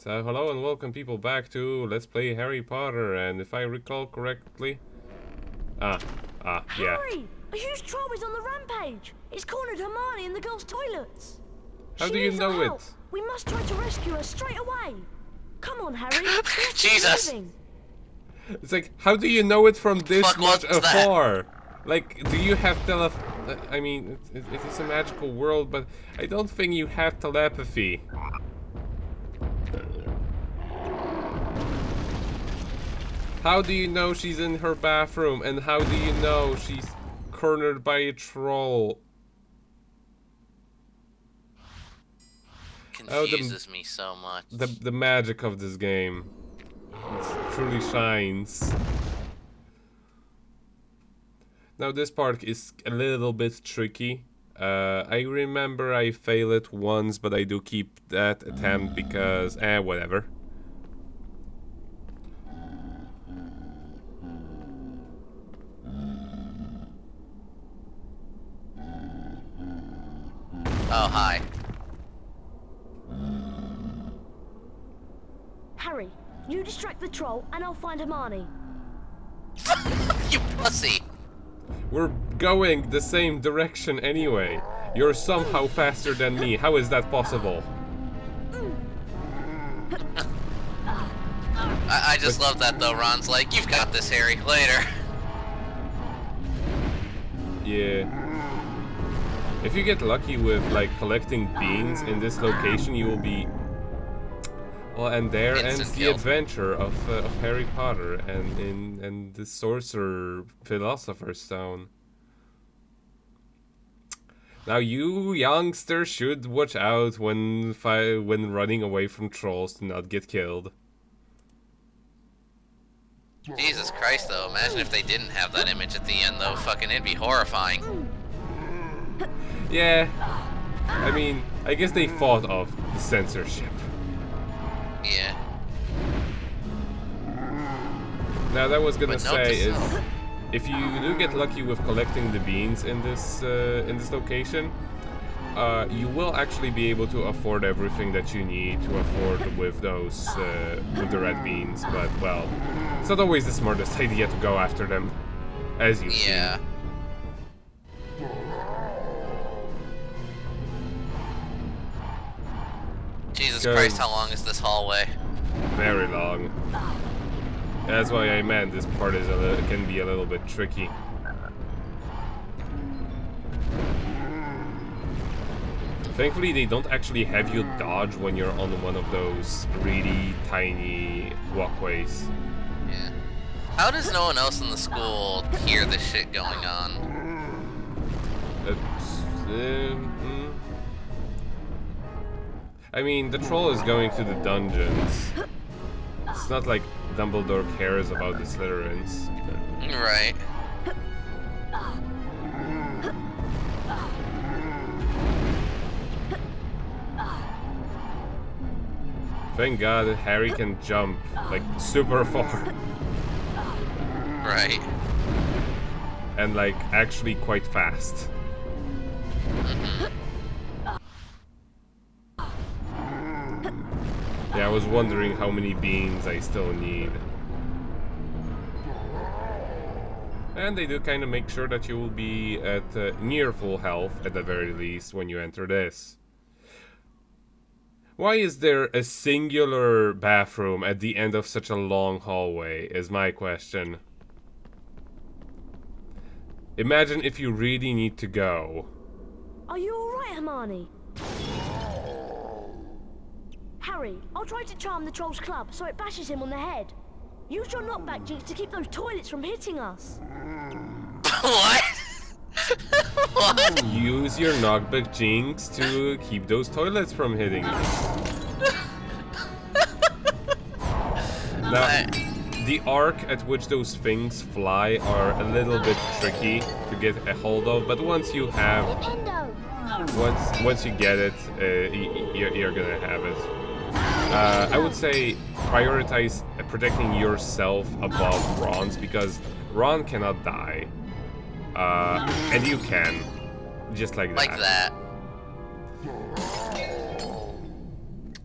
So hello and welcome people back to Let's Play Harry Potter, and if I recall correctly... yeah. Harry! A huge troll is on the rampage! It's cornered Hermione in the girls' toilets! How do you know it? We must try to rescue her straight away! Come on, Harry! Jesus! It's like, how do you know it from this Fuck, much what's afar? Like, do you have I mean, it's a magical world, but I don't think you have telepathy. How do you know she's in her bathroom? And how do you know she's cornered by a troll? Confuses me so much. The magic of this game. It truly shines. Now this part is a little bit tricky. I remember I failed it once, but I do keep that attempt because, whatever. Oh, hi. Harry, you distract the troll and I'll find Hermione. You pussy! We're going the same direction anyway. You're somehow faster than me. How is that possible? I just love that though. Ron's like, you've got this, Harry. Later. Yeah. If you get lucky with like collecting beans in this location, you will be... Well, and there ends the adventure of Harry Potter and the Sorcerer Philosopher's Stone. Now you youngsters should watch out when running away from trolls to not get killed. Jesus Christ, though. Imagine if they didn't have that image at the end, though. Fucking, it'd be horrifying. Yeah. I mean, I guess they thought of the censorship. Yeah. Now that I was gonna But say is, if you do get lucky with collecting the beans in this location, you will actually be able to afford everything that you need to afford with those with the red beans. But well, it's not always the smartest idea to go after them, as you see. Yeah. Jesus Christ, how long is this hallway? Very long. That's why I meant this part is can be a little bit tricky. Thankfully, they don't actually have you dodge when you're on one of those really tiny walkways. Yeah. How does no one else in the school hear this shit going on? I mean, the troll is going to the dungeons. It's not like Dumbledore cares about the Slytherins. Right. Thank God Harry can jump, like, super far. Right. And, like, actually quite fast. Yeah, I was wondering how many beans I still need. And they do kind of make sure that you will be at near full health, at the very least, when you enter this. Why is there a singular bathroom at the end of such a long hallway, is my question. Imagine if you really need to go. Are you alright, Hermione? Harry, I'll try to charm the troll's club so it bashes him on the head. Use your knockback jinx to keep those toilets from hitting us. What? What? Use your knockback jinx to keep those toilets from hitting you. Now, the arc at which those things fly are a little bit tricky to get a hold of, but once you have... Once you get it, you're gonna have it. I would say prioritize protecting yourself above Ron's, because Ron cannot die. And you can. Just like that. Like that.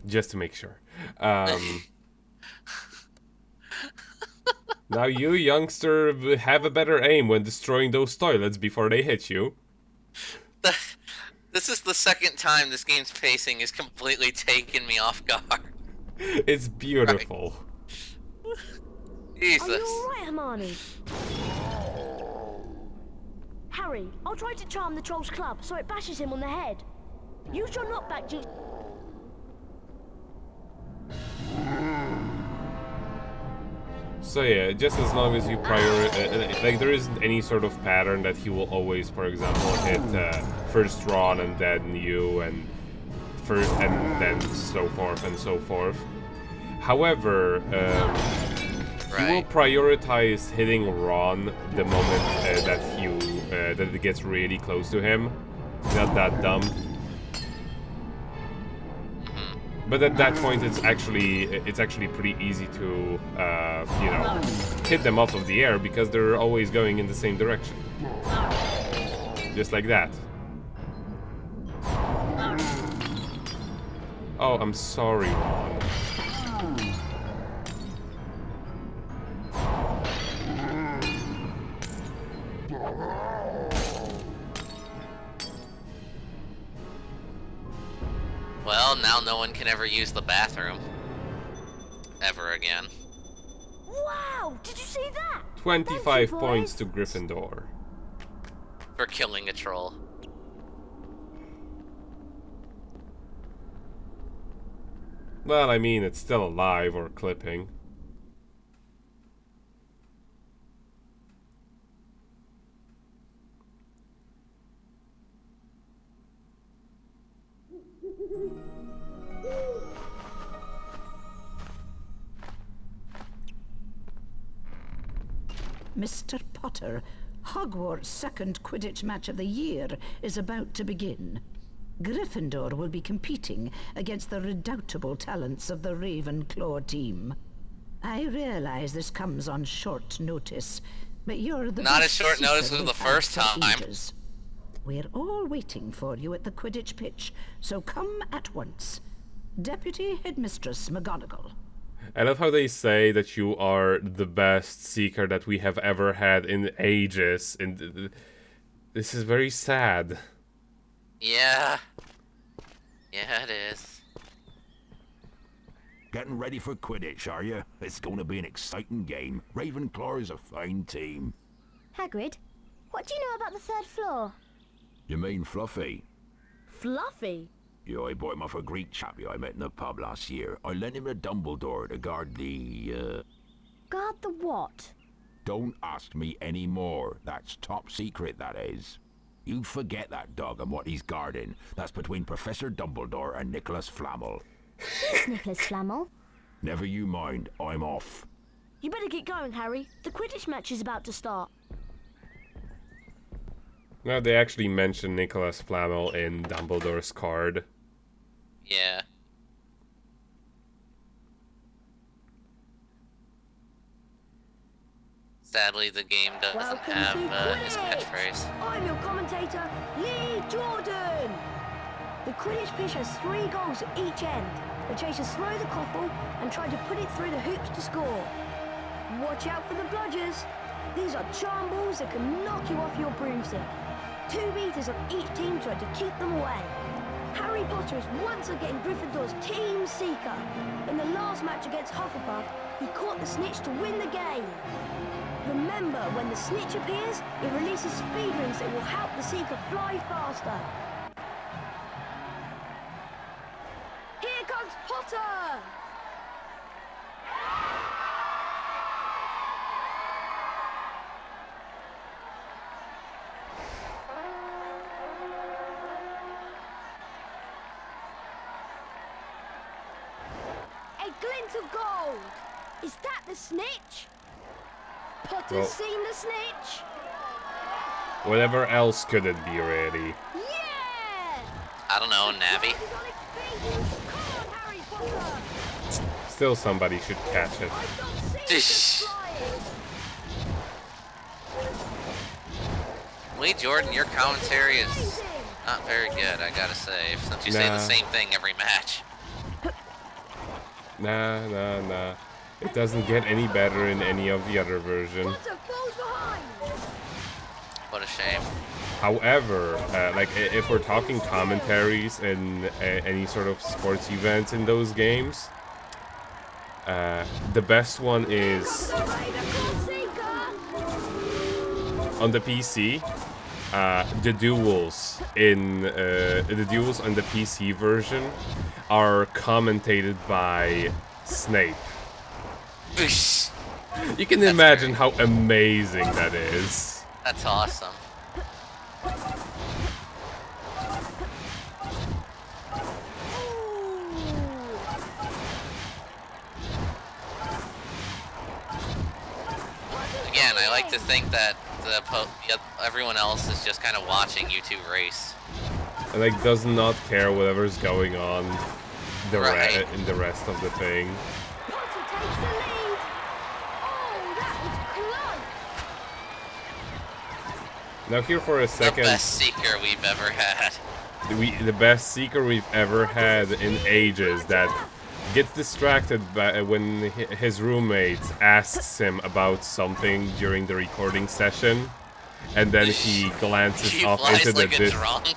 just to make sure. Now you, youngster, have a better aim when destroying those toilets before they hit you. This is the second time this game's pacing has completely taken me off guard. It's beautiful. Right. Jesus. Are you alright, Hermione? Harry, I'll try to charm the troll's club so it bashes him on the head. Use your knockback, Jinx. So yeah, just as long as you like there isn't any sort of pattern that he will always, for example, hit first Ron and then you and first and then so forth and so forth. However, he will prioritize hitting Ron the moment that it gets really close to him. Not that dumb. But at that point, it's actually pretty easy to you know, hit them off of the air because they're always going in the same direction, just like that. Oh, I'm sorry, Ron. Well, now no one can ever use the bathroom. Ever again. Wow! Did you see that? 25 points to Gryffindor. For killing a troll. Well, I mean, it's still alive or clipping. Mr. Potter, Hogwarts' second Quidditch match of the year is about to begin. Gryffindor will be competing against the redoubtable talents of the Ravenclaw team. I realize this comes on short notice, but you're the not as best short notice seeker as the we've had first for time. ages. We're all waiting for you at the Quidditch pitch, so come at once. Deputy Headmistress McGonagall. I love how they say that you are the best seeker that we have ever had in ages. And this is very sad. Yeah. Yeah, it is. Getting ready for Quidditch, are you? It's going to be an exciting game. Ravenclaw is a fine team. Hagrid, what do you know about the third floor? You mean Fluffy? Fluffy? Yeah, I bought him off a Greek chappie I met in the pub last year. I lent him a Dumbledore to guard the, Guard the what? Don't ask me any more. That's top secret, that is. You forget that dog and what he's guarding. That's between Professor Dumbledore and Nicholas Flamel. Who's Nicholas Flamel? Never you mind, I'm off. You better get going, Harry. The Quidditch match is about to start. Now they actually mention Nicholas Flamel in Dumbledore's card. Yeah. Sadly, the game doesn't Welcome have to his Quidditch. catchphrase. I'm your commentator, Lee Jordan. The Quidditch pitch has 3 goals at each end. The chasers throw the quaffle and try to put it through the hoops to score. Watch out for the bludgers. These are charm balls that can knock you off your broomstick. 2 beaters on each team try to keep them away. Harry Potter is once again Gryffindor's team seeker. In the last match against Hufflepuff, he caught the snitch to win the game. Remember, when the snitch appears, it releases speed rings that will help the seeker fly faster. Here comes Potter! A glint of gold! Is that the snitch? Potter's Well, seen the snitch? whatever else could it be, really? Yeah! I don't know, Navi. He's on its feet. Come on, Harry Potter! Still somebody should catch it. I've not seen Dish. it flying. Lee Jordan, your commentary is Amazing. not very good, I gotta say, since you say the Nah. same thing every match. Nah. It doesn't get any better in any of the other version. What a shame. However, like if we're talking commentaries and any sort of sports events in those games, the best one is on the PC. The duels on the PC version are commentated by Snape. You can imagine how amazing that is. That's awesome. Again, I like to think that everyone else is just kind of watching you two race. And like does not care whatever's going on Right. in the rest of the thing. Now here for a second. The best seeker we've ever had. The best seeker we've ever had in ages that gets distracted by when his roommate asks him about something during the recording session, and then he glances off into the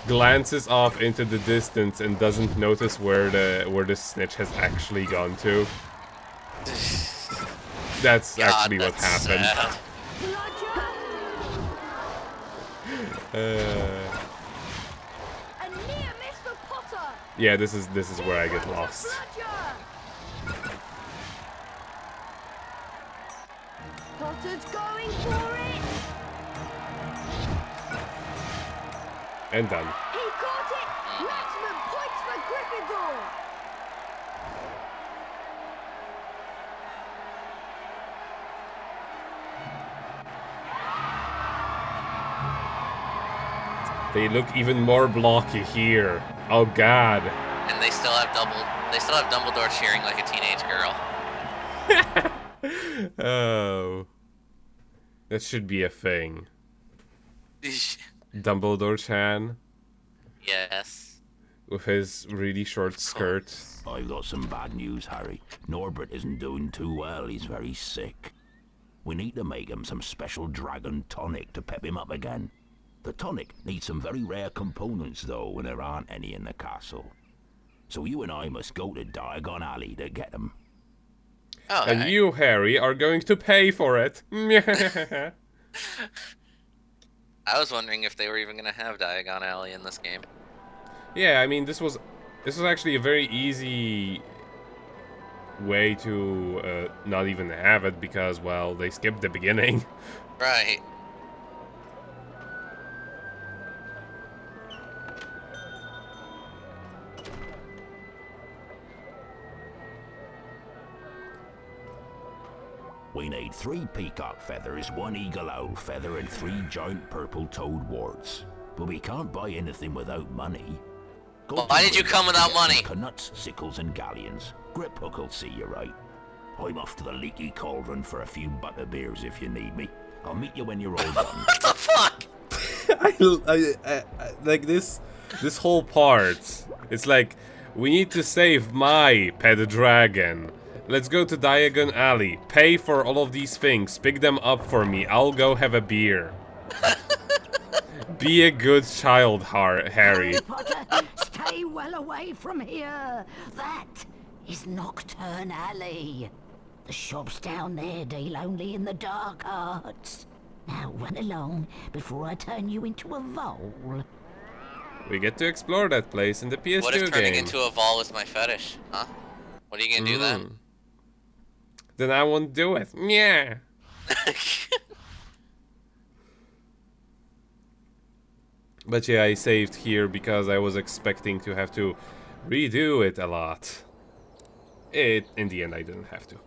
glances off into the distance and doesn't notice where the snitch has actually gone to. That's actually what happened. Yeah, this is where I get lost. Potter's going for it. And done. He caught it. Maximum points for Gryffindor. They look even more blocky here. Oh God. And they still have Dumbledore cheering like a teenage girl. Oh. That should be a thing. Dumbledore-chan. Yes. With his really short skirt. I've got some bad news, Harry. Norbert isn't doing too well. He's very sick. We need to make him some special dragon tonic to pep him up again. The tonic needs some very rare components, though, and there aren't any in the castle. So you and I must go to Diagon Alley to get them. Oh, and you, Harry, are going to pay for it. I was wondering if they were even going to have Diagon Alley in this game. Yeah, I mean, this was actually a very easy way to not even have it because, well, they skipped the beginning. Right. We need 3 peacock feathers, 1 eagle owl feather, and 3 giant purple toad warts. But we can't buy anything without money. Well, why did you come without money? Canuts, sickles, and galleons. Grip Hook will see you right. I'm off to the leaky cauldron for a few butterbeers if you need me. I'll meet you when you're all done. What the fuck? I like this whole part. It's like, we need to save my pet dragon. Let's go to Diagon Alley. Pay for all of these things. Pick them up for me. I'll go have a beer. Be a good child, Harry. Harry Potter, stay well away from here. That is Nocturne Alley. The shops down there deal only in the dark arts. Now run along before I turn you into a vole. We get to explore that place in the PS2 What if turning game. into a vole was my fetish? Huh? What are you gonna do then? Then I won't do it. Yeah. But yeah, I saved here because I was expecting to have to redo it a lot. In the end, I didn't have to.